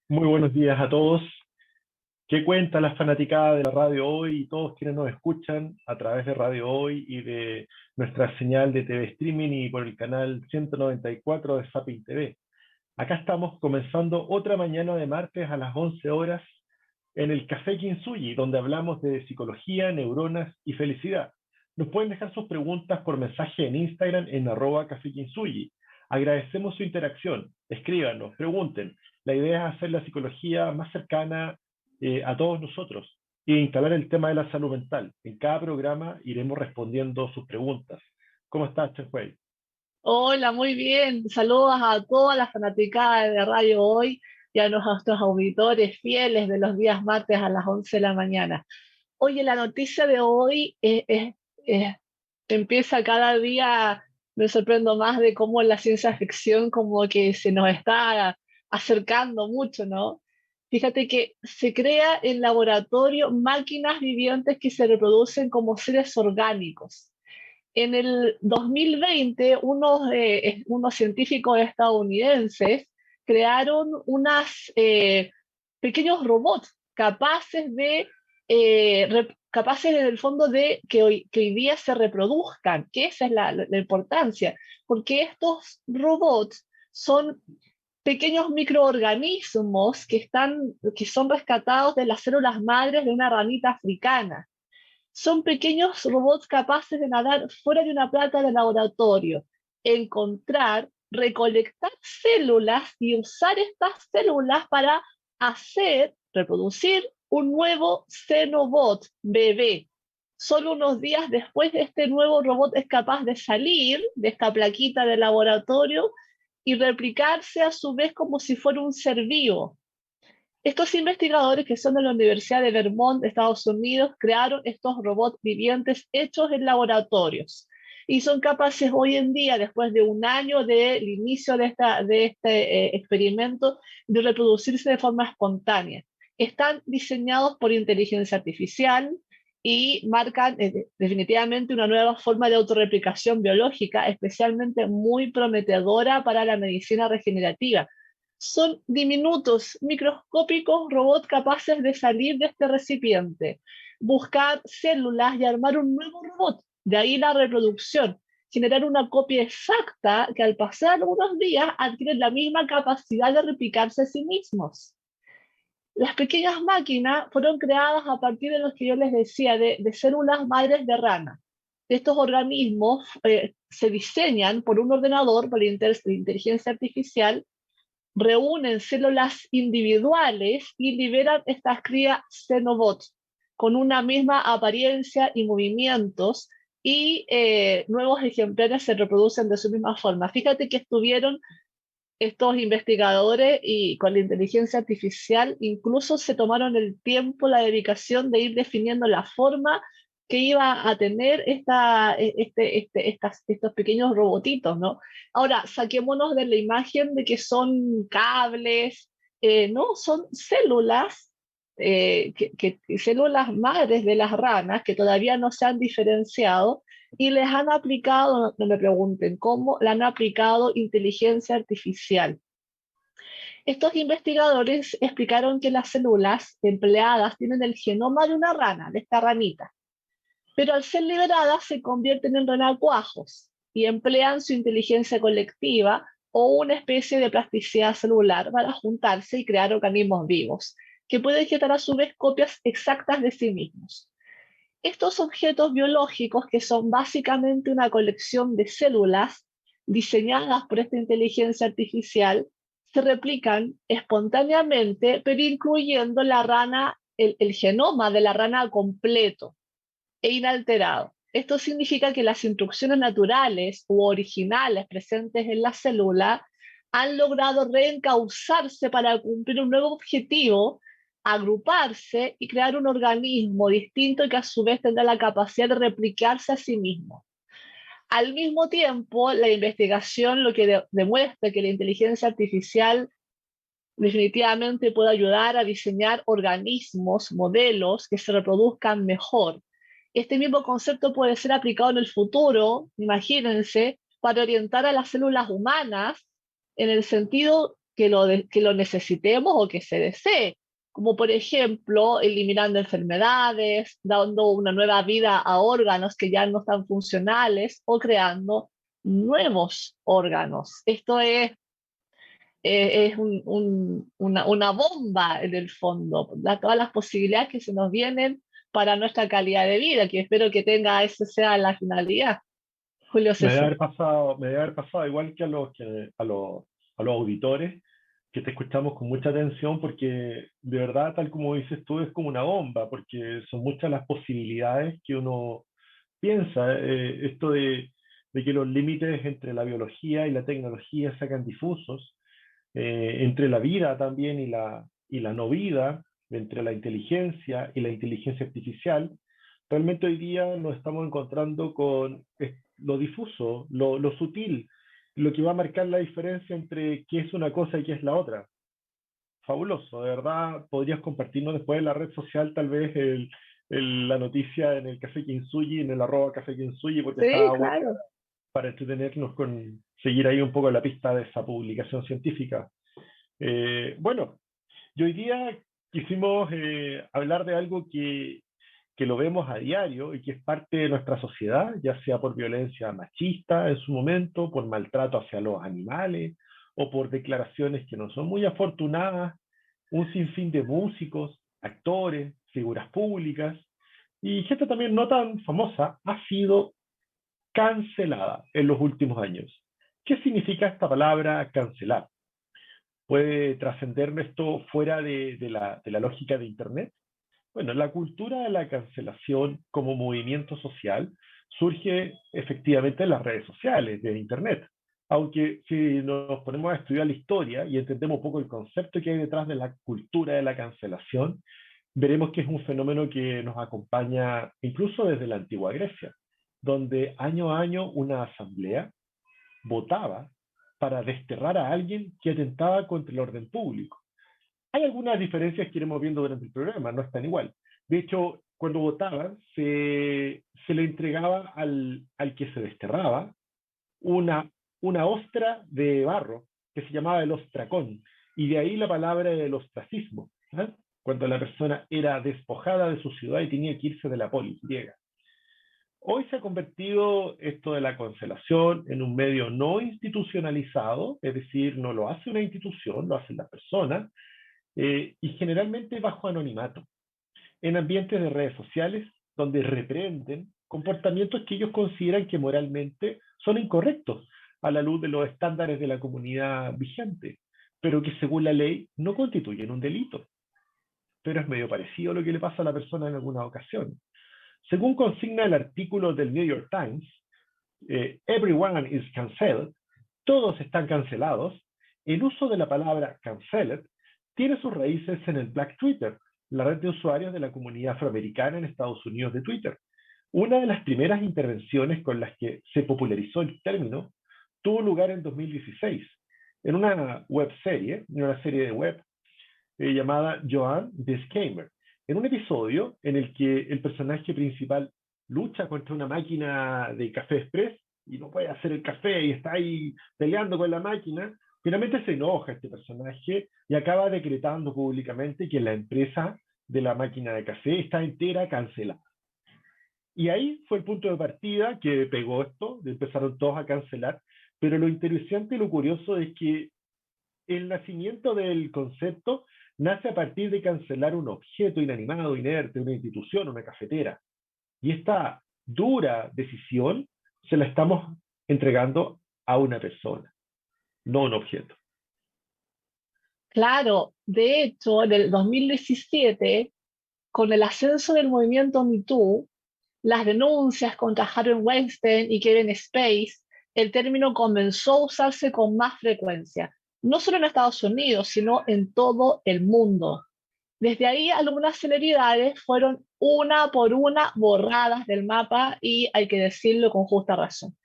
Muy buenos días a todos. ¿Qué cuenta la fanaticada de la Radio Hoy y todos quienes nos escuchan a través de Radio Hoy y de nuestra señal de TV Streaming y por el canal 194 de Zapping TV? Acá estamos comenzando otra mañana de martes a las 11 horas en el Café Kintsugi, donde hablamos de psicología, neuronas y felicidad. Nos pueden dejar sus preguntas por mensaje en Instagram en @Café Kintsugi. Agradecemos su interacción. Escríbanos, pregunten. La idea es hacer la psicología más cercana a todos nosotros e instalar el tema de la salud mental. En cada programa iremos respondiendo sus preguntas. ¿Cómo estás, Chen Hui? Hola, muy bien. Saludos a todas las fanaticadas de Radio Hoy y a nuestros auditores fieles de los días martes a las 11 de la mañana. Oye, la noticia de hoy empieza cada día, me sorprendo más de cómo la ciencia ficción como que se nos está acercando mucho, ¿no? Fíjate que se crea en laboratorio máquinas vivientes que se reproducen como seres orgánicos. En el 2020, unos científicos estadounidenses crearon unos pequeños robots capaces en el fondo de que hoy día se reproduzcan, que esa es la importancia, porque estos robots son pequeños microorganismos que son rescatados de las células madres de una ranita africana. Son pequeños robots capaces de nadar fuera de una planta de laboratorio, encontrar, recolectar células y usar estas células para reproducir un nuevo xenobot bebé. Solo unos días después, este nuevo robot es capaz de salir de esta plaquita de laboratorio y replicarse a su vez como si fuera un ser vivo. Estos investigadores, que son de la Universidad de Vermont, de Estados Unidos, crearon estos robots vivientes hechos en laboratorios y son capaces hoy en día, después de un año del inicio de este experimento, de reproducirse de forma espontánea. Están diseñados por inteligencia artificial y marcan definitivamente una nueva forma de autorreplicación biológica, especialmente muy prometedora para la medicina regenerativa. Son diminutos, microscópicos robots capaces de salir de este recipiente, buscar células y armar un nuevo robot. De ahí la reproducción, generar una copia exacta que al pasar algunos días adquieren la misma capacidad de replicarse a sí mismos. Las pequeñas máquinas fueron creadas a partir de lo que yo les decía, de células madres de rana. Estos organismos se diseñan por un ordenador, por inteligencia artificial, reúnen células individuales y liberan estas crías xenobots con una misma apariencia y movimientos y nuevos ejemplares se reproducen de su misma forma. Fíjate que estuvieron estos investigadores y con la inteligencia artificial incluso se tomaron el tiempo, la dedicación de ir definiendo la forma que iba a tener estos pequeños robotitos, ¿no? Ahora, saquémonos de la imagen de que son cables, no, son células, células madres de las ranas que todavía no se han diferenciado y les han aplicado, no me pregunten cómo, le han aplicado inteligencia artificial. Estos investigadores explicaron que las células empleadas tienen el genoma de una rana, de esta ranita, pero al ser liberadas se convierten en renacuajos y emplean su inteligencia colectiva o una especie de plasticidad celular para juntarse y crear organismos vivos, que pueden generar a su vez copias exactas de sí mismos. Estos objetos biológicos, que son básicamente una colección de células diseñadas por esta inteligencia artificial, se replican espontáneamente, pero incluyendo el genoma de la rana completo e inalterado. Esto significa que las instrucciones naturales u originales presentes en la célula han logrado reencauzarse para cumplir un nuevo objetivo, agruparse y crear un organismo distinto y que a su vez tendrá la capacidad de replicarse a sí mismo. Al mismo tiempo, la investigación lo que demuestra que la inteligencia artificial definitivamente puede ayudar a diseñar organismos, modelos que se reproduzcan mejor. Este mismo concepto puede ser aplicado en el futuro, imagínense, para orientar a las células humanas en el sentido que lo necesitemos o que se desee, como por ejemplo eliminando enfermedades, dando una nueva vida a órganos que ya no están funcionales o creando nuevos órganos. Esto es una bomba en el fondo, todas las posibilidades que se nos vienen para nuestra calidad de vida, que espero que tenga, esa sea la finalidad. Julio César. Me debe haber pasado igual que a los auditores, que te escuchamos con mucha atención, porque de verdad, tal como dices tú, es como una bomba, porque son muchas las posibilidades que uno piensa. Esto de que los límites entre la biología y la tecnología se hagan difusos, entre la vida también y la no vida, entre la inteligencia y la inteligencia artificial. Realmente hoy día nos estamos encontrando con lo difuso, lo sutil, lo que va a marcar la diferencia entre qué es una cosa y qué es la otra. Fabuloso, de verdad. Podrías compartirnos después en la red social tal vez la noticia en el Café Kinsuyi, en el @Café Kinsuyi, porque Sí, está bueno claro. para entretenernos con seguir ahí un poco la pista de esa publicación científica. Bueno, y hoy día quisimos hablar de algo que lo vemos a diario y que es parte de nuestra sociedad, ya sea por violencia machista en su momento, por maltrato hacia los animales o por declaraciones que no son muy afortunadas, un sinfín de músicos, actores, figuras públicas y gente también no tan famosa ha sido cancelada en los últimos años. ¿Qué significa esta palabra cancelar? ¿Puede trascender esto fuera de la lógica de Internet? Bueno, la cultura de la cancelación como movimiento social surge efectivamente en las redes sociales, de Internet. Aunque si nos ponemos a estudiar la historia y entendemos un poco el concepto que hay detrás de la cultura de la cancelación, veremos que es un fenómeno que nos acompaña incluso desde la antigua Grecia, donde año a año una asamblea votaba para desterrar a alguien que atentaba contra el orden público. Hay algunas diferencias que iremos viendo durante el programa, no están igual. De hecho, cuando votaban, se le entregaba al que se desterraba una, una ostra de barro que se llamaba el ostracón, y de ahí la palabra del ostracismo, ¿eh? Cuando la persona era despojada de su ciudad y tenía que irse de la polis griega. Hoy se ha convertido esto de la cancelación en un medio no institucionalizado, es decir, no lo hace una institución, lo hacen las personas, y generalmente bajo anonimato, en ambientes de redes sociales donde reprenden comportamientos que ellos consideran que moralmente son incorrectos a la luz de los estándares de la comunidad vigente, pero que según la ley no constituyen un delito. Pero es medio parecido a lo que le pasa a la persona en alguna ocasión. Según consigna el artículo del New York Times, everyone is cancelled, todos están cancelados, el uso de la palabra canceled tiene sus raíces en el Black Twitter, la red de usuarios de la comunidad afroamericana en Estados Unidos de Twitter. Una de las primeras intervenciones con las que se popularizó el término tuvo lugar en 2016, en una webserie, en una serie de web llamada Joan the Scammer, en un episodio en el que el personaje principal lucha contra una máquina de café express y no puede hacer el café y está ahí peleando con la máquina. Finalmente se enoja este personaje y acaba decretando públicamente que la empresa de la máquina de café está entera cancelada. Y ahí fue el punto de partida que pegó esto, empezaron todos a cancelar, pero lo interesante y lo curioso es que el nacimiento del concepto nace a partir de cancelar un objeto inanimado, inerte, una institución, una cafetera. Y esta dura decisión se la estamos entregando a una persona, no a un objeto. Claro, de hecho, en el 2017, con el ascenso del movimiento Me Too, las denuncias contra Harvey Weinstein y Kevin Spacey, el término comenzó a usarse con más frecuencia, no solo en Estados Unidos, sino en todo el mundo. Desde ahí, algunas celebridades fueron una por una borradas del mapa y hay que decirlo con justa razón.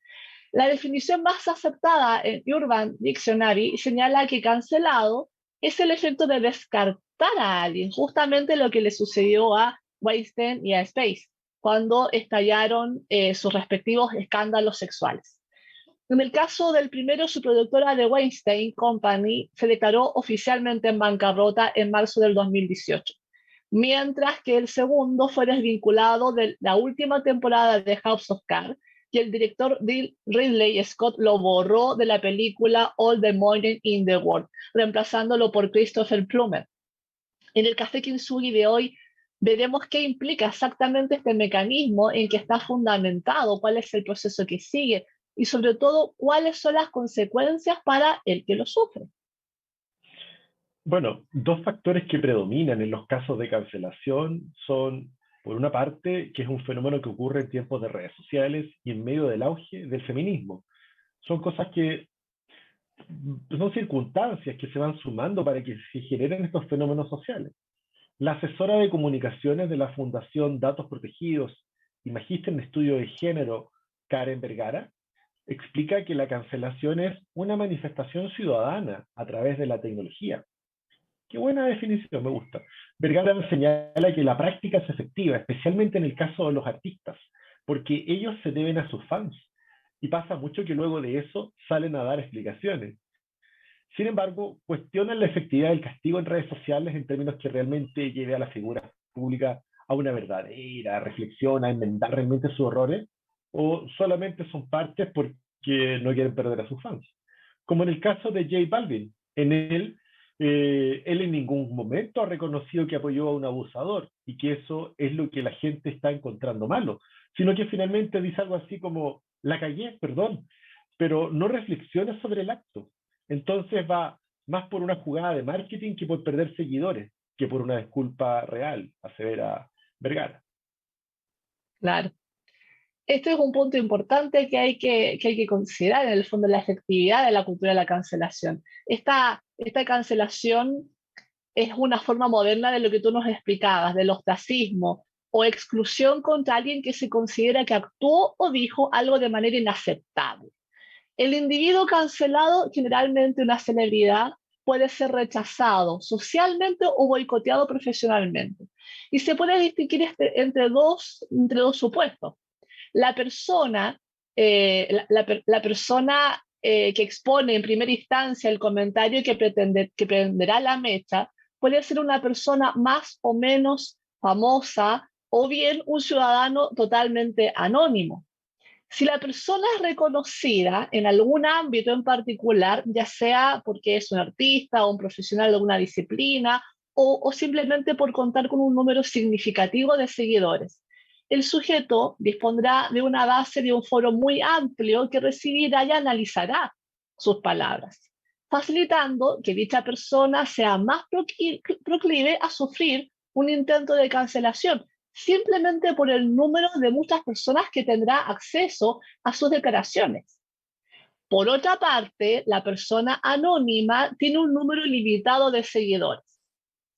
La definición más aceptada en Urban Dictionary señala que cancelado es el efecto de descartar a alguien, justamente lo que le sucedió a Weinstein y a Space cuando estallaron sus respectivos escándalos sexuales. En el caso del primero, su productora The Weinstein Company se declaró oficialmente en bancarrota en marzo del 2018, mientras que el segundo fue desvinculado de la última temporada de House of Cards y el director Ridley Scott lo borró de la película All the Morning in the World, reemplazándolo por Christopher Plummer. En el Café Kintsugi de hoy veremos qué implica exactamente este mecanismo, en qué está fundamentado, cuál es el proceso que sigue y sobre todo cuáles son las consecuencias para el que lo sufre. Bueno, dos factores que predominan en los casos de cancelación son, por una parte, que es un fenómeno que ocurre en tiempos de redes sociales y en medio del auge del feminismo. Son cosas que son circunstancias que se van sumando para que se generen estos fenómenos sociales. La asesora de comunicaciones de la Fundación Datos Protegidos y magíster en estudio de género, Karen Vergara, explica que la cancelación es una manifestación ciudadana a través de la tecnología. Qué buena definición, me gusta. Vergara señala que la práctica es efectiva, especialmente en el caso de los artistas, porque ellos se deben a sus fans. Y pasa mucho que luego de eso salen a dar explicaciones. Sin embargo, cuestionan la efectividad del castigo en redes sociales en términos que realmente lleve a la figura pública a una verdadera reflexión, a enmendar realmente sus errores, o solamente son partes porque no quieren perder a sus fans. Como en el caso de J Balvin, él en ningún momento ha reconocido que apoyó a un abusador y que eso es lo que la gente está encontrando malo, sino que finalmente dice algo así como, la cagué, perdón, pero no reflexiona sobre el acto. Entonces va más por una jugada de marketing que por perder seguidores, que por una disculpa real, asevera Vergara. Claro. Este es un punto importante que hay que considerar en el fondo, la efectividad de la cultura de la cancelación. Esta cancelación es una forma moderna de lo que tú nos explicabas, del ostracismo o exclusión contra alguien que se considera que actuó o dijo algo de manera inaceptable. El individuo cancelado, generalmente una celebridad, puede ser rechazado socialmente o boicoteado profesionalmente. Y se puede distinguir entre dos supuestos. La persona, la persona que expone en primera instancia el comentario que prenderá la mecha puede ser una persona más o menos famosa o bien un ciudadano totalmente anónimo. Si la persona es reconocida en algún ámbito en particular, ya sea porque es un artista o un profesional de alguna disciplina o simplemente por contar con un número significativo de seguidores, el sujeto dispondrá de una base de un foro muy amplio que recibirá y analizará sus palabras, facilitando que dicha persona sea más proclive a sufrir un intento de cancelación, simplemente por el número de muchas personas que tendrá acceso a sus declaraciones. Por otra parte, la persona anónima tiene un número limitado de seguidores,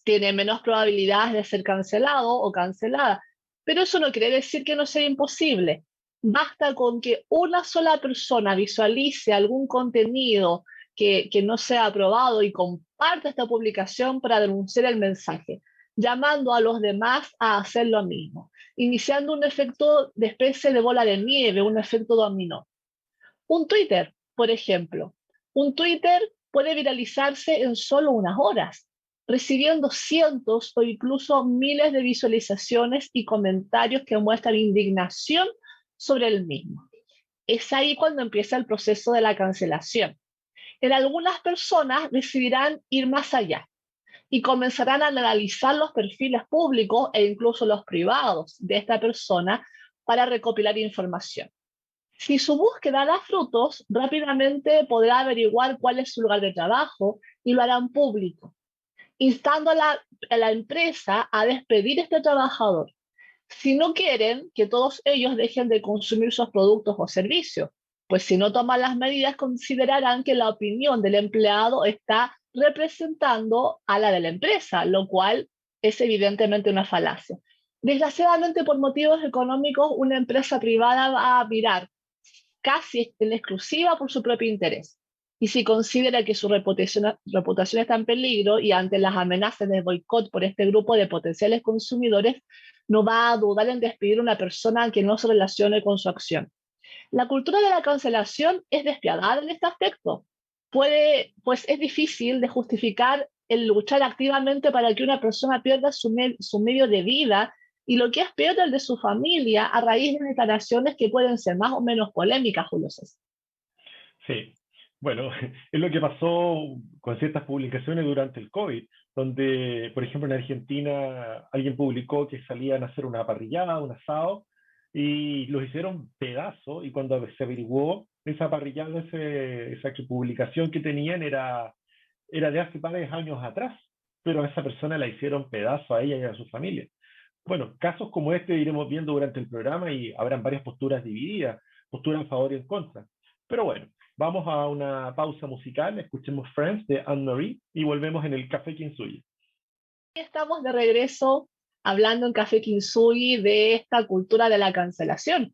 tiene menos probabilidades de ser cancelado o cancelada, pero eso no quiere decir que no sea imposible. Basta con que una sola persona visualice algún contenido que no sea aprobado y comparta esta publicación para denunciar el mensaje, llamando a los demás a hacer lo mismo, iniciando un efecto de especie de bola de nieve, un efecto dominó. Un Twitter, por ejemplo. Un Twitter puede viralizarse en solo unas horas, recibiendo cientos o incluso miles de visualizaciones y comentarios que muestran indignación sobre el mismo. Es ahí cuando empieza el proceso de la cancelación. En algunas personas decidirán ir más allá y comenzarán a analizar los perfiles públicos e incluso los privados de esta persona para recopilar información. Si su búsqueda da frutos, rápidamente podrá averiguar cuál es su lugar de trabajo y lo harán público, instando a la empresa a despedir a este trabajador. Si no quieren que todos ellos dejen de consumir sus productos o servicios, pues si no toman las medidas considerarán que la opinión del empleado está representando a la de la empresa, lo cual es evidentemente una falacia. Desgraciadamente, por motivos económicos, una empresa privada va a mirar casi en exclusiva por su propio interés. Y si considera que su reputación está en peligro y ante las amenazas de boicot por este grupo de potenciales consumidores, no va a dudar en despedir a una persona que no se relacione con su acción. La cultura de la cancelación es despiadada en este aspecto. Pues es difícil de justificar el luchar activamente para que una persona pierda su medio de vida y lo que es peor, el de su familia, a raíz de declaraciones que pueden ser más o menos polémicas, Julio César. Sí, bueno, es lo que pasó con ciertas publicaciones durante el COVID, donde, por ejemplo, en Argentina alguien publicó que salían a hacer una parrillada, un asado, y los hicieron pedazos, y cuando se averiguó, esa parrillada, esa publicación que tenían era de hace varios años atrás, pero a esa persona la hicieron pedazo a ella y a su familia. Bueno, casos como este iremos viendo durante el programa y habrán varias posturas divididas, posturas a favor y en contra. Pero bueno, vamos a una pausa musical, escuchemos Friends de Anne-Marie y volvemos en el Café Kintsugi. Estamos de regreso hablando en Café Kintsugi de esta cultura de la cancelación.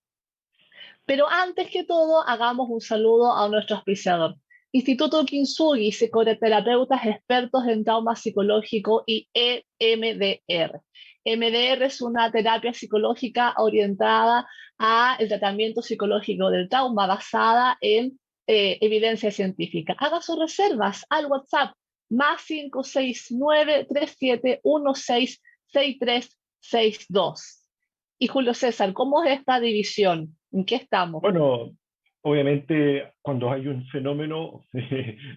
Pero antes que todo, hagamos un saludo a nuestro auspiciador. Instituto Kintsugi, psicoterapeutas expertos en trauma psicológico y EMDR. EMDR es una terapia psicológica orientada al tratamiento psicológico del trauma basada en evidencia científica. Haga sus reservas al WhatsApp más 569-3716-6362. Y Julio César, ¿cómo es esta división? ¿En qué estamos? Bueno, obviamente cuando hay un fenómeno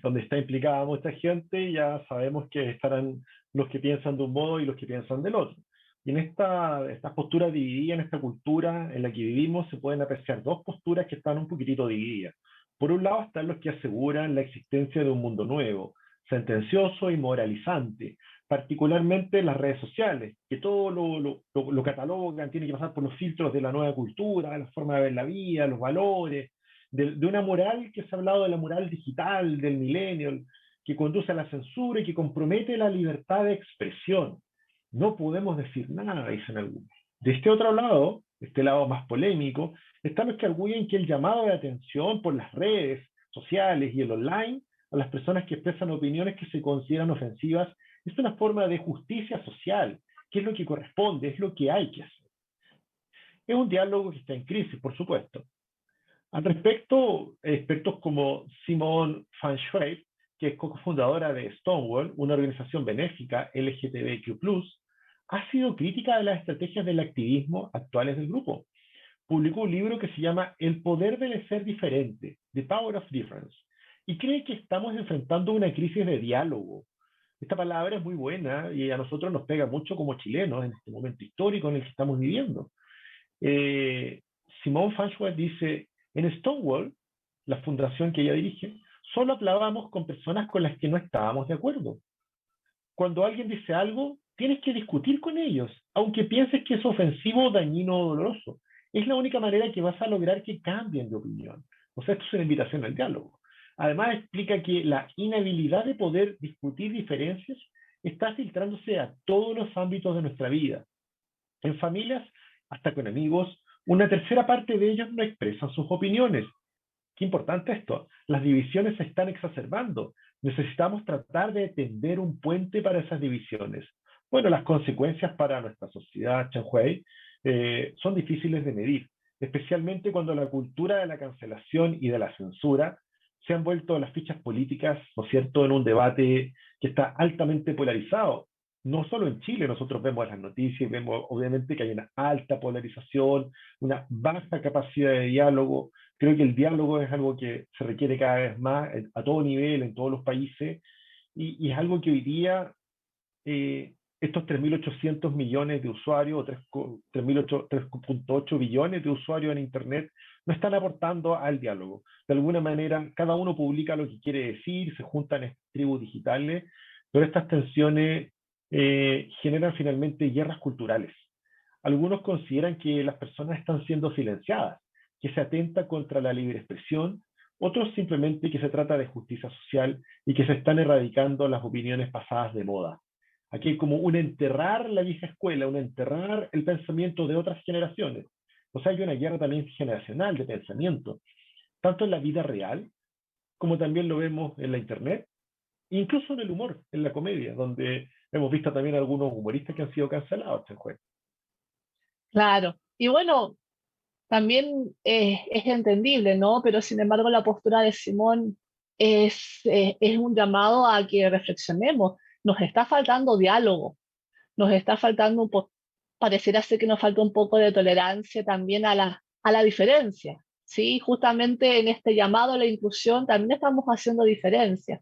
donde está implicada mucha gente, ya sabemos que estarán los que piensan de un modo y los que piensan del otro. Y en esta postura dividida, en esta cultura en la que vivimos, se pueden apreciar dos posturas que están un poquitito divididas. Por un lado están los que aseguran la existencia de un mundo nuevo, sentencioso y moralizante, particularmente las redes sociales, que todo lo catalogan, tiene que pasar por los filtros de la nueva cultura, la forma de ver la vida, los valores, de una moral que se ha hablado de la moral digital, del millennial, que conduce a la censura y que compromete la libertad de expresión. No podemos decir nada, dicen algunos. De este otro lado, este lado más polémico, están los que arguyen que el llamado de atención por las redes sociales y el online a las personas que expresan opiniones que se consideran ofensivas es una forma de justicia social, que es lo que corresponde, es lo que hay que hacer. Es un diálogo que está en crisis, por supuesto. Al respecto, expertos como Simone van Schweib, que es cofundadora de Stonewall, una organización benéfica LGTBQ+, ha sido crítica de las estrategias del activismo actuales del grupo. Publicó un libro que se llama El poder del ser diferente, The Power of Difference, y cree que estamos enfrentando una crisis de diálogo. Esta palabra es muy buena y a nosotros nos pega mucho como chilenos en este momento histórico en el que estamos viviendo. Eh, Simone Fansworth dice, en Stonewall, la fundación que ella dirige, solo hablábamos con personas con las que no estábamos de acuerdo. Cuando alguien dice algo, tienes que discutir con ellos, aunque pienses que es ofensivo, dañino o doloroso. Es la única manera que vas a lograr que cambien de opinión. O sea, esto es una invitación al diálogo. Además, explica que la inhabilidad de poder discutir diferencias está filtrándose a todos los ámbitos de nuestra vida. En familias, hasta con amigos, una tercera parte de ellos no expresan sus opiniones. Qué importante esto. Las divisiones se están exacerbando. Necesitamos tratar de tender un puente para esas divisiones. Bueno, las consecuencias para nuestra sociedad, Chen Hui, son difíciles de medir, especialmente cuando la cultura de la cancelación y de la censura se han vuelto las fichas políticas, ¿no es cierto?, en un debate que está altamente polarizado. No solo en Chile, nosotros vemos las noticias y vemos obviamente que hay una alta polarización, una baja capacidad de diálogo. Creo que el diálogo es algo que se requiere cada vez más a todo nivel, en todos los países, y es algo que hoy día estos 3.800 millones de usuarios, o 3.8 billones de usuarios en Internet, no están aportando al diálogo. De alguna manera, cada uno publica lo que quiere decir, se juntan en tribus digitales, pero estas tensiones generan finalmente guerras culturales. Algunos consideran que las personas están siendo silenciadas, que se atenta contra la libre expresión, otros simplemente que se trata de justicia social y que se están erradicando las opiniones pasadas de moda. Aquí hay como un enterrar la vieja escuela, un enterrar el pensamiento de otras generaciones. O sea, hay una guerra también generacional de pensamiento, tanto en la vida real como también lo vemos en la internet, incluso en el humor, en la comedia, donde hemos visto también algunos humoristas que han sido cancelados, este juez. Claro. Y bueno, También es entendible, ¿no? Pero sin embargo la postura de Simón es un llamado a que reflexionemos. Nos está faltando diálogo, nos está faltando un poco, pareciera ser que nos falta un poco de tolerancia también a la diferencia, ¿sí? Justamente en este llamado a la inclusión también estamos haciendo diferencia.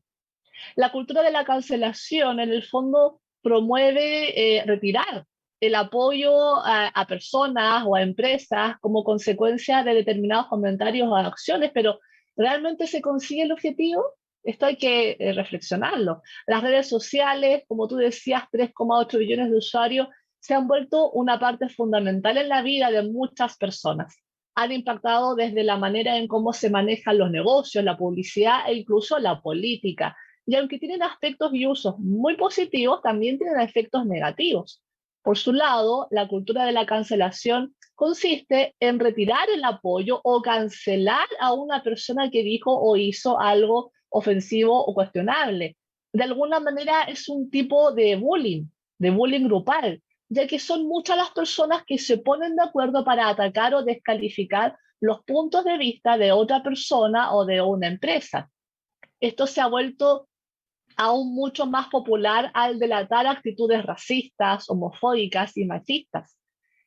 La cultura de la cancelación, en el fondo, promueve retirar el apoyo a personas o a empresas como consecuencia de determinados comentarios o acciones, pero ¿realmente se consigue el objetivo? Esto hay que reflexionarlo. Las redes sociales, como tú decías, 3,8 billones de usuarios, se han vuelto una parte fundamental en la vida de muchas personas. Han impactado desde la manera en cómo se manejan los negocios, la publicidad e incluso la política. Y aunque tienen aspectos y usos muy positivos, también tienen efectos negativos. Por su lado, la cultura de la cancelación consiste en retirar el apoyo o cancelar a una persona que dijo o hizo algo ofensivo o cuestionable. De alguna manera es un tipo de bullying grupal, ya que son muchas las personas que se ponen de acuerdo para atacar o descalificar los puntos de vista de otra persona o de una empresa. Esto se ha vuelto aún mucho más popular al delatar actitudes racistas, homofóbicas y machistas.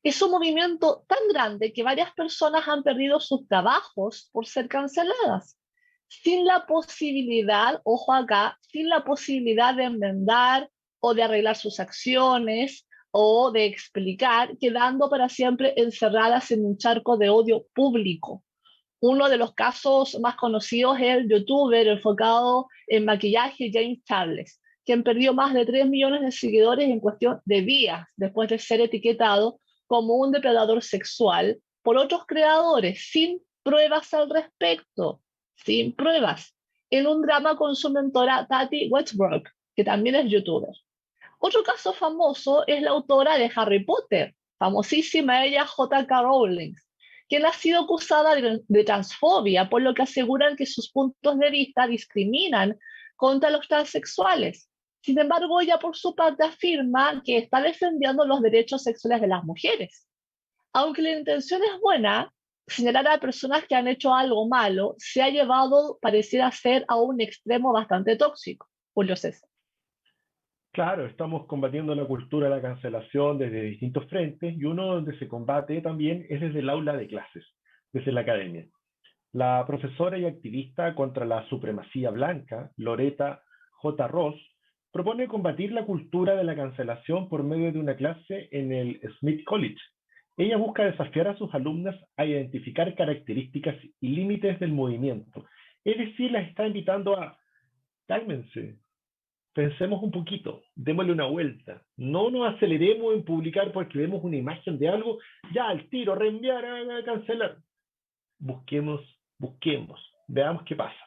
Es un movimiento tan grande que varias personas han perdido sus trabajos por ser canceladas, sin la posibilidad, ojo acá, sin la posibilidad de enmendar o de arreglar sus acciones o de explicar, quedando para siempre encerradas en un charco de odio público. Uno de los casos más conocidos es el youtuber enfocado en maquillaje James Charles, quien perdió más de 3 millones de seguidores en cuestión de días después de ser etiquetado como un depredador sexual por otros creadores sin pruebas al respecto, sin pruebas, en un drama con su mentora Tati Westbrook, que también es youtuber. Otro caso famoso es la autora de Harry Potter, famosísima ella J.K. Rowling, quien ha sido acusada de transfobia, por lo que aseguran que sus puntos de vista discriminan contra los transexuales. Sin embargo, ella por su parte afirma que está defendiendo los derechos sexuales de las mujeres. Aunque la intención es buena, señalar a personas que han hecho algo malo se ha llevado, pareciera ser, a un extremo bastante tóxico. Julio César. Claro, estamos combatiendo la cultura de la cancelación desde distintos frentes y uno donde se combate también es desde el aula de clases, desde la academia. La profesora y activista contra la supremacía blanca, Loretta J. Ross, propone combatir la cultura de la cancelación por medio de una clase en el Smith College. Ella busca desafiar a sus alumnas a identificar características y límites del movimiento. Es decir, las está invitando a cálmense, pensemos un poquito, démosle una vuelta. No nos aceleremos en publicar porque vemos una imagen de algo, ya al tiro, reenviar, cancelar. Busquemos, busquemos, veamos qué pasa.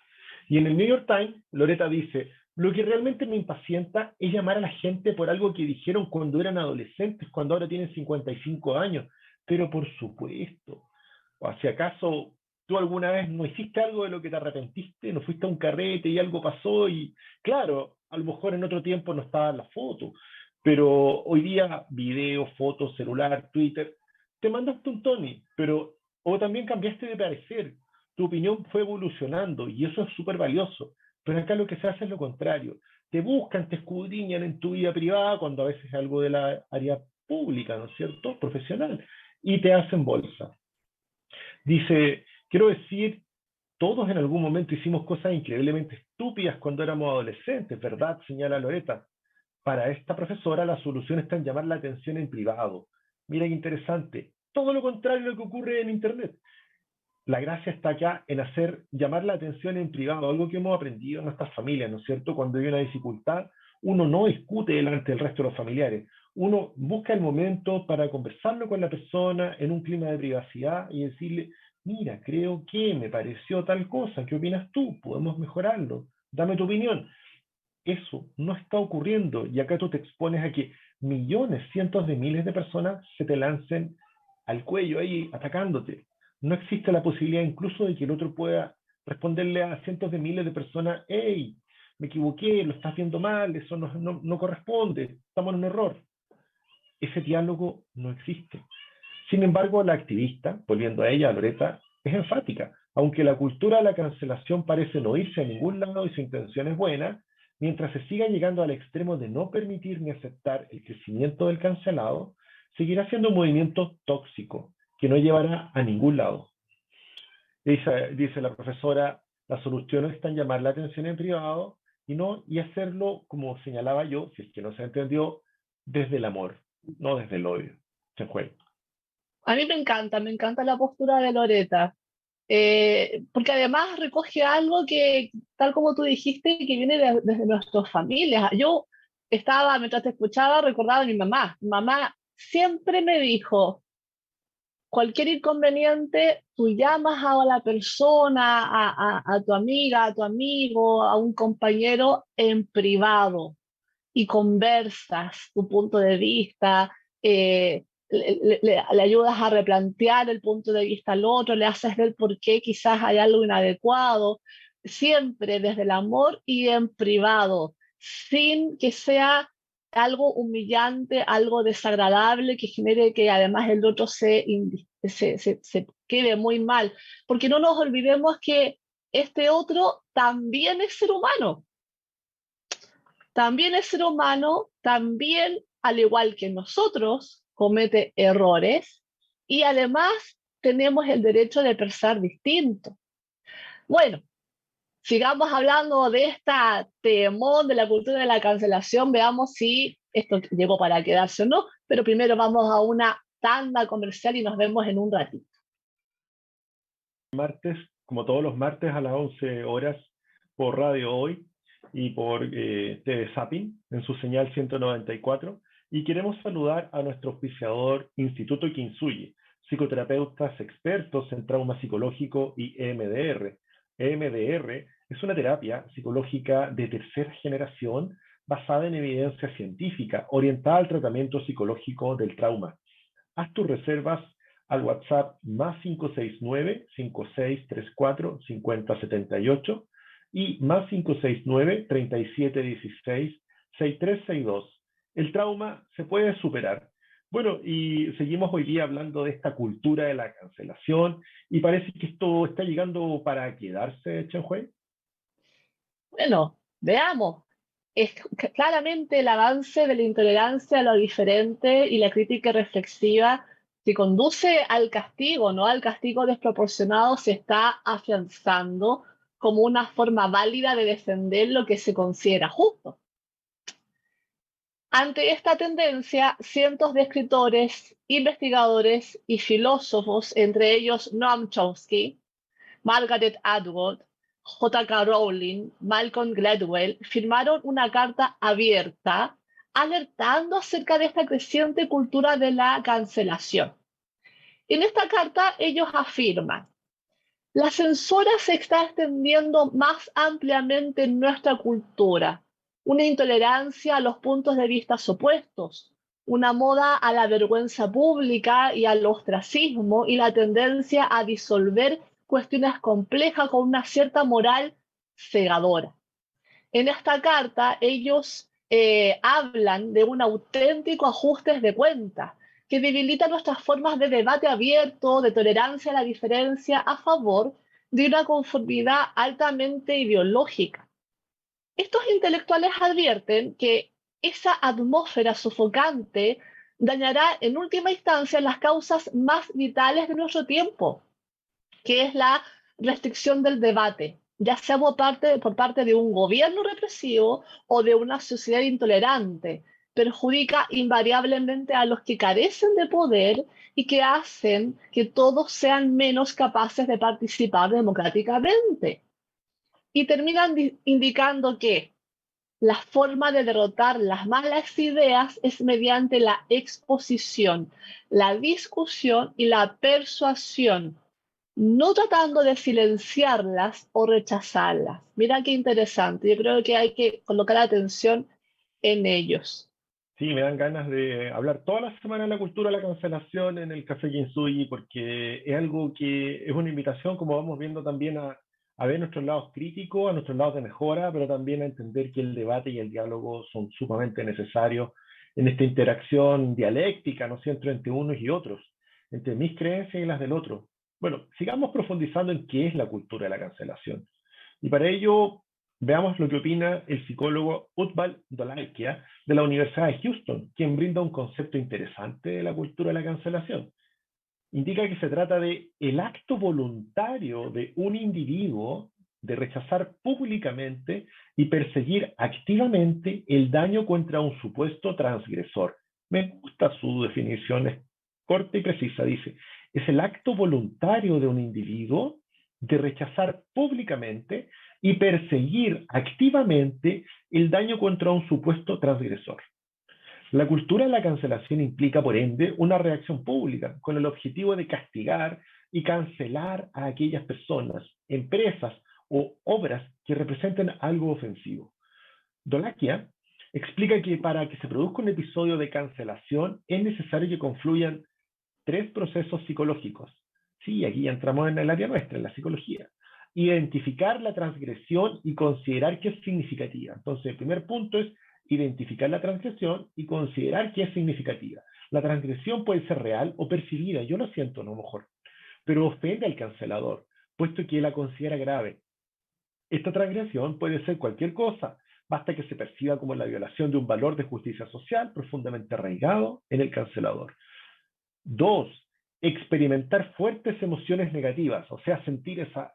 Y en el New York Times, Loretta dice, lo que realmente me impacienta es llamar a la gente por algo que dijeron cuando eran adolescentes, cuando ahora tienen 55 años. Pero por supuesto, o si acaso tú alguna vez no hiciste algo de lo que te arrepentiste, no fuiste a un carrete y algo pasó y claro, a lo mejor en otro tiempo no estaba la foto, pero hoy día video, fotos, celular, Twitter, te mandaste un Tony, pero o también cambiaste de parecer, tu opinión fue evolucionando y eso es súper valioso, pero acá lo que se hace es lo contrario, te buscan, te escudriñan en tu vida privada cuando a veces es algo de la área pública, ¿no es cierto?, profesional, y te hacen bolsa. Dice, quiero decir, todos en algún momento hicimos cosas increíblemente estúpidas cuando éramos adolescentes, ¿verdad? Señala Loretta. Para esta profesora, la solución está en llamar la atención en privado. Mira qué interesante. Todo lo contrario a lo que ocurre en Internet. La gracia está acá en hacer llamar la atención en privado, algo que hemos aprendido en nuestras familias, ¿no es cierto? Cuando hay una dificultad, uno no discute delante del resto de los familiares. Uno busca el momento para conversarlo con la persona en un clima de privacidad y decirle, mira, creo que me pareció tal cosa, ¿qué opinas tú? Podemos mejorarlo, dame tu opinión. Eso no está ocurriendo y acá tú te expones a que millones, cientos de miles de personas se te lancen al cuello ahí atacándote. No existe la posibilidad incluso de que el otro pueda responderle a cientos de miles de personas, hey, me equivoqué, lo estás viendo mal, eso no corresponde, estamos en un error. Ese diálogo no existe. Sin embargo, la activista, volviendo a ella, a Loretta, es enfática. Aunque la cultura de la cancelación parece no irse a ningún lado y su intención es buena, mientras se siga llegando al extremo de no permitir ni aceptar el crecimiento del cancelado, seguirá siendo un movimiento tóxico que no llevará a ningún lado. Dice la profesora, la solución está en llamar la atención en privado y hacerlo, como señalaba yo, si es que no se entendió, desde el amor, no desde el odio. Chen-Hui. A mí me encanta la postura de Loretta, porque además recoge algo que, tal como tú dijiste, que viene desde nuestras familias. Yo estaba, mientras te escuchaba, recordaba a mi mamá. Mi mamá siempre me dijo, cualquier inconveniente, tú llamas a la persona, a tu amiga, a tu amigo, a un compañero en privado y conversas tu punto de vista, le ayudas a replantear el punto de vista al otro, le haces ver por qué quizás hay algo inadecuado, siempre desde el amor y en privado, sin que sea algo humillante, algo desagradable que genere que además el otro se quede muy mal, porque no nos olvidemos que este otro también es ser humano, también es ser humano, también, al igual que nosotros, comete errores y además tenemos el derecho de pensar distinto. Bueno, sigamos hablando de esta temón de la cultura de la cancelación, veamos si esto llegó para quedarse o no, pero primero vamos a una tanda comercial y nos vemos en un ratito. Martes, como todos los martes a las 11 horas por Radio Hoy y por TV Zapping en su señal 194. Y queremos saludar a nuestro auspiciador Instituto Kintsugi, psicoterapeutas expertos en trauma psicológico y EMDR. EMDR es una terapia psicológica de tercera generación basada en evidencia científica orientada al tratamiento psicológico del trauma. Haz tus reservas al WhatsApp más 569-5634-5078 y más 569-3716-6362. El trauma se puede superar. Bueno, y seguimos hoy día hablando de esta cultura de la cancelación y parece que esto está llegando para quedarse, Chen-Hui. Bueno, veamos. Es claramente el avance de la intolerancia a lo diferente y la crítica reflexiva que conduce al castigo, no al castigo desproporcionado, se está afianzando como una forma válida de defender lo que se considera justo. Ante esta tendencia, cientos de escritores, investigadores y filósofos, entre ellos Noam Chomsky, Margaret Atwood, J.K. Rowling, Malcolm Gladwell firmaron una carta abierta alertando acerca de esta creciente cultura de la cancelación. En esta carta ellos afirman: la censura se está extendiendo más ampliamente en nuestra cultura, una intolerancia a los puntos de vista opuestos, una moda a la vergüenza pública y al ostracismo y la tendencia a disolver cuestiones complejas con una cierta moral cegadora. En esta carta ellos hablan de un auténtico ajuste de cuentas que debilita nuestras formas de debate abierto, de tolerancia a la diferencia a favor de una conformidad altamente ideológica. Estos intelectuales advierten que esa atmósfera sofocante dañará en última instancia las causas más vitales de nuestro tiempo, que es la restricción del debate, ya sea por parte de un gobierno represivo o de una sociedad intolerante. Perjudica invariablemente a los que carecen de poder y que hacen que todos sean menos capaces de participar democráticamente. Y terminan indicando que la forma de derrotar las malas ideas es mediante la exposición, la discusión y la persuasión, no tratando de silenciarlas o rechazarlas. Mira qué interesante. Yo creo que hay que colocar atención en ellos. Sí, me dan ganas de hablar toda la semana de la cultura de la cancelación en el Café Kintsugi, porque es algo que es una invitación, como vamos viendo también, a ver nuestros lados críticos, a nuestros lados de mejora, pero también a entender que el debate y el diálogo son sumamente necesarios en esta interacción dialéctica, ¿no es cierto?, entre unos y otros. entre mis creencias y las del otro. Bueno, sigamos profundizando en qué es la cultura de la cancelación. Y para ello, veamos lo que opina el psicólogo Utbal Dolakia de la Universidad de Houston, quien brinda un concepto interesante de la cultura de la cancelación. Indica que se trata de el acto voluntario de un individuo de rechazar públicamente y perseguir activamente el daño contra un supuesto transgresor. Me gusta su definición, es corta y precisa. Dice, es el acto voluntario de un individuo de rechazar públicamente y perseguir activamente el daño contra un supuesto transgresor. La cultura de la cancelación implica, por ende, una reacción pública con el objetivo de castigar y cancelar a aquellas personas, empresas o obras que representen algo ofensivo. Dolakia explica que para que se produzca un episodio de cancelación es necesario que confluyan tres procesos psicológicos. Sí, aquí ya entramos en el área nuestra, en la psicología. Identificar la transgresión y considerar que es significativa. Entonces, el primer punto es identificar la transgresión y considerar que es significativa. La transgresión puede ser real o percibida, yo lo siento a lo mejor, pero ofende al cancelador, puesto que la considera grave. Esta transgresión puede ser cualquier cosa, basta que se perciba como la violación de un valor de justicia social profundamente arraigado en el cancelador. 2. Experimentar fuertes emociones negativas, o sea, sentir esa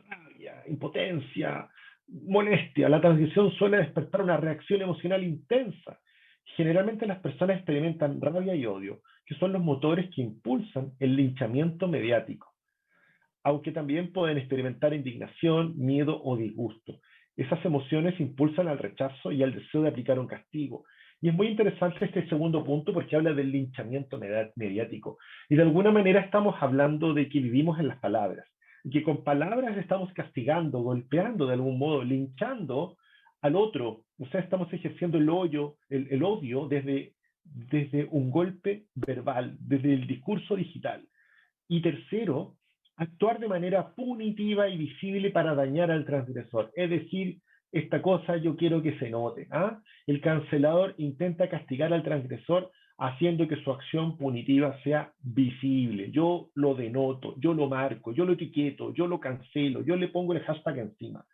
rabia, impotencia, molestia. La transgresión suele despertar una reacción emocional intensa. Generalmente las personas experimentan rabia y odio, que son los motores que impulsan el linchamiento mediático, aunque también pueden experimentar indignación, miedo o disgusto. Esas emociones impulsan al rechazo y al deseo de aplicar un castigo. Y es muy interesante este segundo punto porque habla del linchamiento mediático. Y de alguna manera estamos hablando de que vivimos en las palabras. Y que con palabras estamos castigando, golpeando de algún modo, linchando al otro. O sea, estamos ejerciendo el odio desde un golpe verbal, desde el discurso digital. Y tercero, actuar de manera punitiva y visible para dañar al transgresor. Es decir, esta cosa yo quiero que se note. El cancelador intenta castigar al transgresor haciendo que su acción punitiva sea visible. Yo lo denoto, yo lo marco, yo lo etiqueto, yo lo cancelo, yo le pongo el hashtag encima.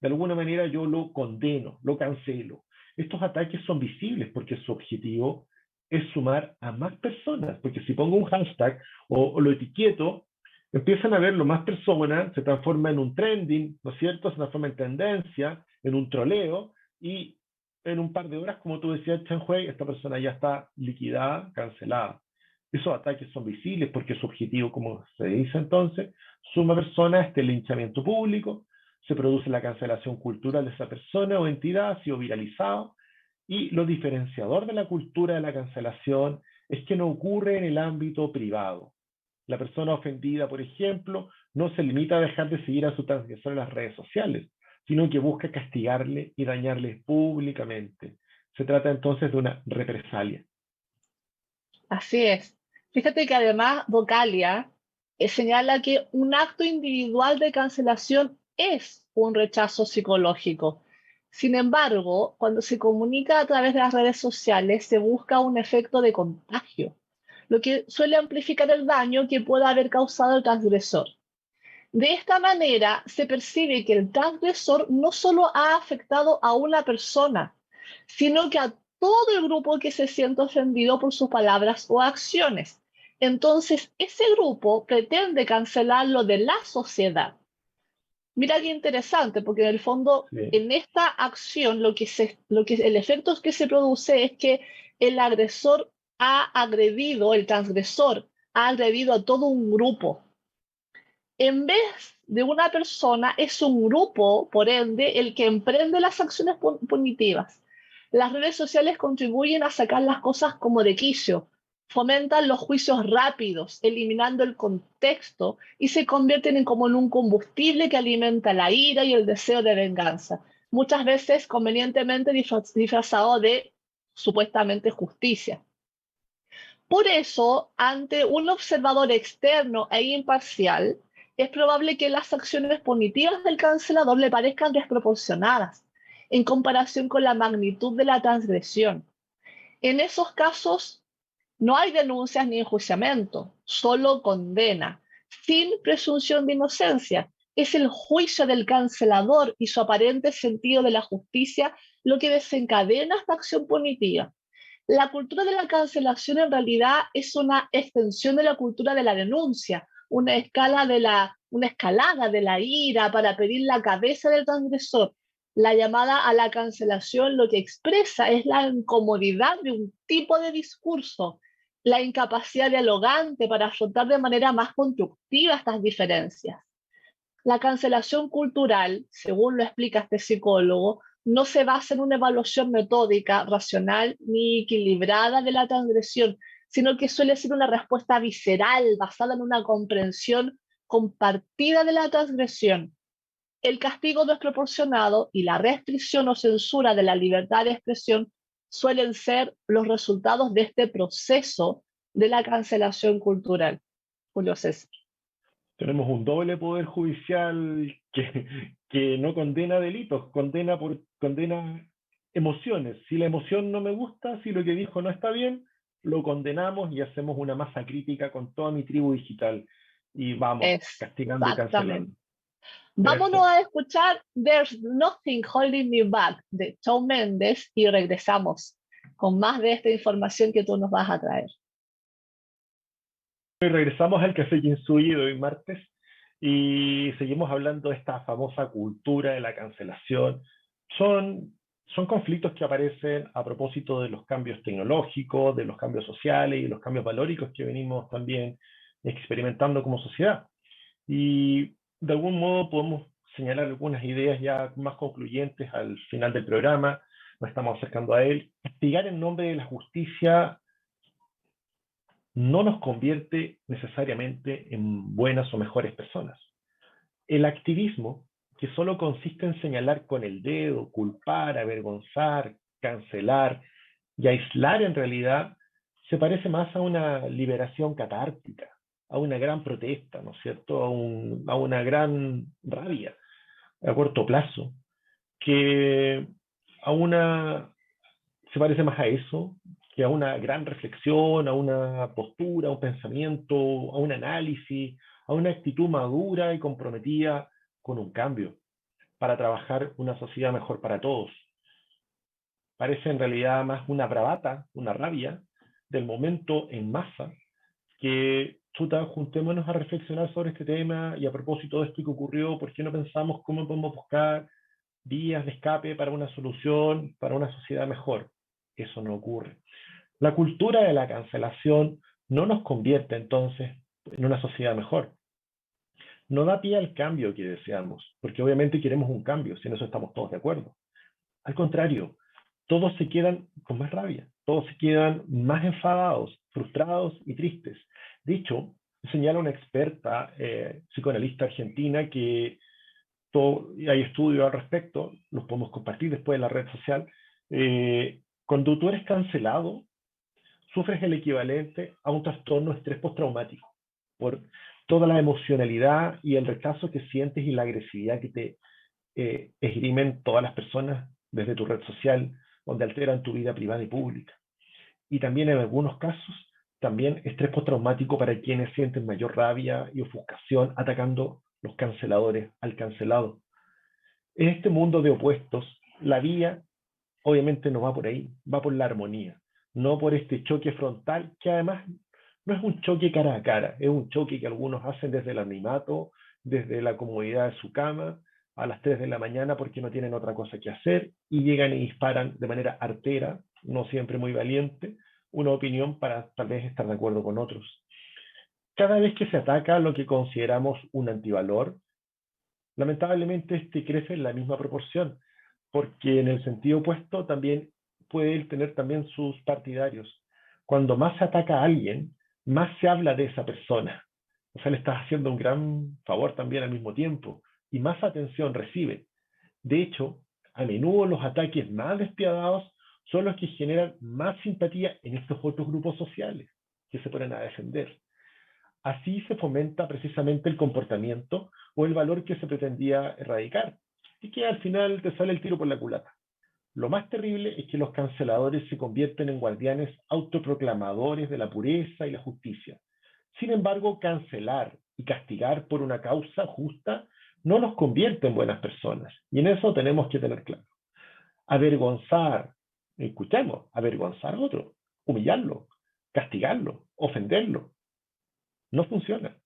De alguna manera yo lo condeno, lo cancelo. Estos ataques son visibles porque su objetivo es sumar a más personas, porque si pongo un hashtag o lo etiqueto, empiezan a verlo más personas, se transforma en un trending, ¿no es cierto? Se transforma en tendencia, en un troleo, y en un par de horas, como tú decías, Chen-Hui, esta persona ya está liquidada, cancelada. Esos ataques son visibles porque su objetivo, como se dice entonces, suma personas, este linchamiento público, se produce la cancelación cultural de esa persona o entidad, ha sido viralizado, y lo diferenciador de la cultura de la cancelación es que no ocurre en el ámbito privado. La persona ofendida, por ejemplo, no se limita a dejar de seguir a su transgresor en las redes sociales, sino que busca castigarle y dañarle públicamente. Se trata entonces de una represalia. Así es. Fíjate que además Vocalia señala que un acto individual de cancelación es un rechazo psicológico. Sin embargo, cuando se comunica a través de las redes sociales, se busca un efecto de contagio, lo que suele amplificar el daño que pueda haber causado el transgresor. De esta manera, se percibe que el transgresor no solo ha afectado a una persona, sino que a todo el grupo que se siente ofendido por sus palabras o acciones. Entonces, ese grupo pretende cancelarlo de la sociedad. Mira qué interesante, porque en el fondo, Sí. en esta acción, el efecto que se produce es que el agresor el transgresor ha agredido a todo un grupo. En vez de una persona, es un grupo, por ende, el que emprende las acciones punitivas. Las redes sociales contribuyen a sacar las cosas como de quicio, fomentan los juicios rápidos, eliminando el contexto y se convierten como en un combustible que alimenta la ira y el deseo de venganza, muchas veces convenientemente disfrazado de supuestamente justicia. Por eso, ante un observador externo e imparcial, es probable que las acciones punitivas del cancelador le parezcan desproporcionadas en comparación con la magnitud de la transgresión. En esos casos, no hay denuncias ni enjuiciamiento, solo condena, sin presunción de inocencia. Es el juicio del cancelador y su aparente sentido de la justicia lo que desencadena esta acción punitiva. La cultura de la cancelación en realidad es una extensión de la cultura de la denuncia, una escalada de la ira para pedir la cabeza del transgresor. La llamada a la cancelación lo que expresa es la incomodidad de un tipo de discurso, la incapacidad dialogante para afrontar de manera más constructiva estas diferencias. La cancelación cultural, según lo explica este psicólogo, no se basa en una evaluación metódica, racional ni equilibrada de la transgresión, sino que suele ser una respuesta visceral basada en una comprensión compartida de la transgresión. El castigo desproporcionado y la restricción o censura de la libertad de expresión suelen ser los resultados de este proceso de la cancelación cultural. Julio César. Tenemos un doble poder judicial que no condena delitos, condena emociones. Si la emoción no me gusta, si lo que dijo no está bien, lo condenamos y hacemos una masa crítica con toda mi tribu digital. Y vamos, castigando y cancelando. Exactamente. Vámonos Eso. a escuchar There's Nothing Holding Me Back de Shawn Mendes y regresamos con más de esta información que tú nos vas a traer. Y regresamos al Café Kinsui de hoy martes y seguimos hablando de esta famosa cultura de la cancelación. Son conflictos que aparecen a propósito de los cambios tecnológicos, de los cambios sociales y de los cambios valóricos que venimos también experimentando como sociedad. Y de algún modo podemos señalar algunas ideas ya más concluyentes al final del programa, nos estamos acercando a él. Castigar en nombre de la justicia no nos convierte necesariamente en buenas o mejores personas. El activismo, que solo consiste en señalar con el dedo, culpar, avergonzar, cancelar y aislar en realidad, se parece más a una liberación catártica, a una gran protesta, ¿no es cierto? A una gran rabia a corto plazo, que a una se parece más a eso que a una gran reflexión, a una postura, a un pensamiento, a un análisis, a una actitud madura y comprometida con un cambio para trabajar una sociedad mejor para todos. Parece en realidad más una bravata, una rabia del momento en masa que, chuta, juntémonos a reflexionar sobre este tema y a propósito de esto que ocurrió, ¿por qué no pensamos cómo podemos buscar vías de escape para una solución, para una sociedad mejor? Eso no ocurre. La cultura de la cancelación no nos convierte entonces en una sociedad mejor. No da pie al cambio que deseamos, porque obviamente queremos un cambio, si en eso estamos todos de acuerdo. Al contrario, todos se quedan con más rabia, todos se quedan más enfadados, frustrados y tristes. De hecho, señala una experta psicoanalista argentina que hay estudios al respecto, los podemos compartir después en la red social. Cuando tú eres cancelado, sufres el equivalente a un trastorno de estrés postraumático por toda la emocionalidad y el rechazo que sientes y la agresividad que te esgrimen todas las personas desde tu red social, donde alteran tu vida privada y pública. Y también en algunos casos, también estrés postraumático para quienes sienten mayor rabia y ofuscación atacando los canceladores al cancelado. En este mundo de opuestos, la vía obviamente no va por ahí, va por la armonía, no por este choque frontal, que además no es un choque cara a cara, es un choque que algunos hacen desde el anonimato, desde la comodidad de su cama, a las 3 de la mañana porque no tienen otra cosa que hacer, y llegan y disparan de manera artera, no siempre muy valiente, una opinión para tal vez estar de acuerdo con otros. Cada vez que se ataca lo que consideramos un antivalor, lamentablemente este crece en la misma proporción, porque en el sentido opuesto también puede tener también sus partidarios. Cuando más se ataca a alguien, más se habla de esa persona. O sea, le estás haciendo un gran favor también al mismo tiempo y más atención recibe. De hecho, a menudo los ataques más despiadados son los que generan más simpatía en estos otros grupos sociales que se ponen a defender. Así se fomenta precisamente el comportamiento o el valor que se pretendía erradicar, y que al final te sale el tiro por la culata. Lo más terrible es que los canceladores se convierten en guardianes autoproclamadores de la pureza y la justicia, Sin embargo, cancelar y castigar por una causa justa no nos convierte en buenas personas. Y en eso tenemos que tener claro. Avergonzar, escuchemos, avergonzar a otro, humillarlo, castigarlo, ofenderlo, no funciona.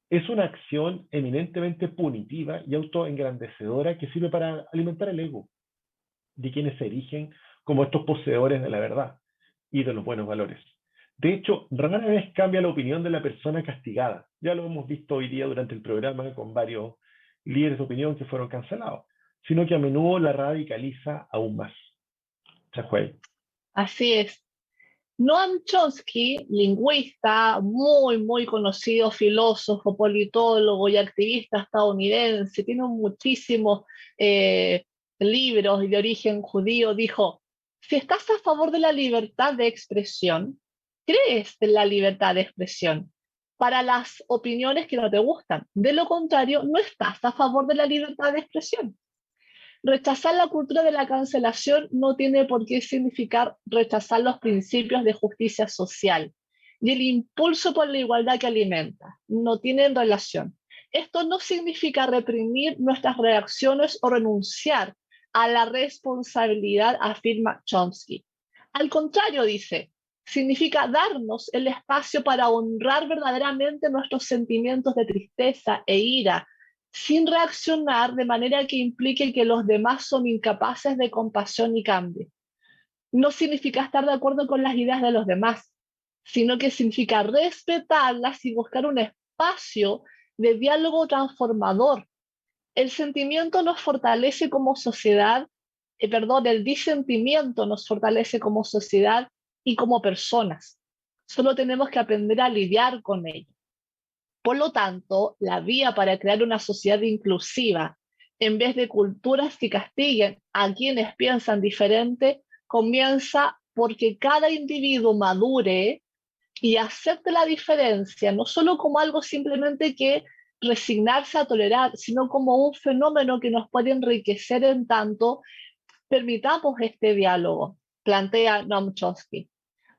Es una acción eminentemente punitiva y autoengrandecedora que sirve para alimentar el ego de quienes se erigen como estos poseedores de la verdad y de los buenos valores. De hecho, rara vez cambia la opinión de la persona castigada. Ya lo hemos visto hoy día durante el programa con varios líderes de opinión que fueron cancelados, sino que a menudo la radicaliza aún más. Chahuay. Así es. Noam Chomsky, lingüista, muy conocido filósofo, politólogo y activista estadounidense, tiene muchísimos eh, libros de origen judío, dijo, si estás a favor de la libertad de expresión, crees en la libertad de expresión para las opiniones que no te gustan. De lo contrario, no estás a favor de la libertad de expresión. Rechazar la cultura de la cancelación no tiene por qué significar rechazar los principios de justicia social y el impulso por la igualdad que alimenta. No tienen relación. Esto no significa reprimir nuestras reacciones o renunciar a la responsabilidad, afirma Chomsky. Al contrario, dice, significa darnos el espacio para honrar verdaderamente nuestros sentimientos de tristeza e ira, sin reaccionar de manera que implique que los demás son incapaces de compasión y cambio. No significa estar de acuerdo con las ideas de los demás, sino que significa respetarlas y buscar un espacio de diálogo transformador. El sentimiento nos fortalece como sociedad, el disentimiento nos fortalece como sociedad y como personas. Solo tenemos que aprender a lidiar con ello. Por lo tanto, la vía para crear una sociedad inclusiva, en vez de culturas que castiguen a quienes piensan diferente, comienza porque cada individuo madure y acepte la diferencia, no solo como algo simplemente que resignarse a tolerar, sino como un fenómeno que nos puede enriquecer en tanto permitamos este diálogo, plantea Noam Chomsky.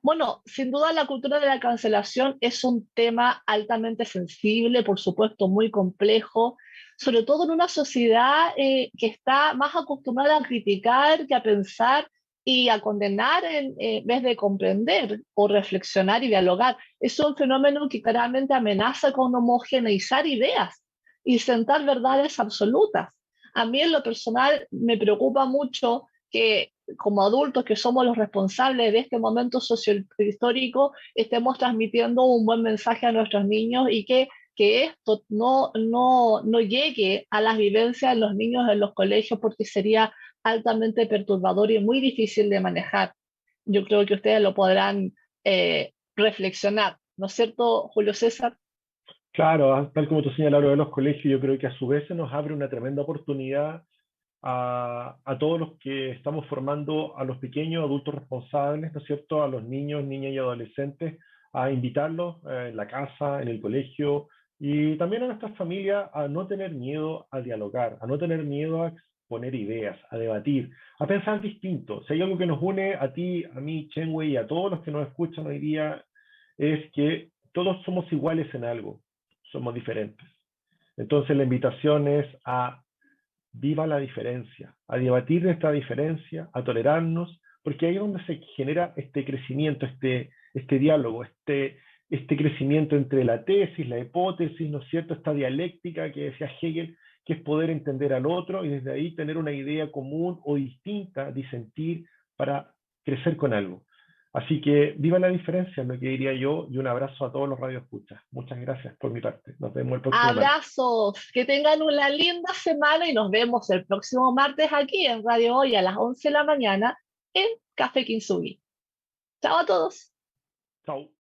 Bueno, sin duda la cultura de la cancelación es un tema altamente sensible, por supuesto muy complejo, sobre todo en una sociedad que está más acostumbrada a criticar que a pensar y a condenar en vez de comprender o reflexionar y dialogar. Es un fenómeno que claramente amenaza con homogeneizar ideas y sentar verdades absolutas. A mí en lo personal me preocupa mucho que como adultos que somos los responsables de este momento sociohistórico, estemos transmitiendo un buen mensaje a nuestros niños y que esto no llegue a las vivencias de los niños en los colegios porque sería altamente perturbador y muy difícil de manejar. Yo creo que ustedes lo podrán reflexionar, ¿no es cierto, Julio César? Claro, tal como tú señalas, lo de los colegios, yo creo que a su vez se nos abre una tremenda oportunidad a todos los que estamos formando a los pequeños adultos responsables, ¿no es cierto?, a los niños, niñas y adolescentes, a invitarlos en la casa, en el colegio y también a nuestras familias a no tener miedo a dialogar, a no tener miedo a exponer ideas, a debatir, a pensar distinto. Si hay algo que nos une a ti, a mí, Chenwei y a todos los que nos escuchan hoy día, es que todos somos iguales en algo, somos diferentes. Entonces la invitación es a viva la diferencia, a debatir nuestra diferencia, a tolerarnos, porque ahí es donde se genera este crecimiento, este diálogo, este crecimiento entre la tesis, la hipótesis, ¿no es cierto? Esta dialéctica que decía Hegel, que es poder entender al otro y desde ahí tener una idea común o distinta, disentir para crecer con algo. Así que viva la diferencia, es lo que diría yo, y un abrazo a todos los radioescuchas. Muchas gracias por mi parte. Nos vemos el próximo martes. Abrazos, que tengan una linda semana y nos vemos el próximo martes aquí en Radio Hoy a las 11 de la mañana en Café Kintsugi. Chao a todos. Chao.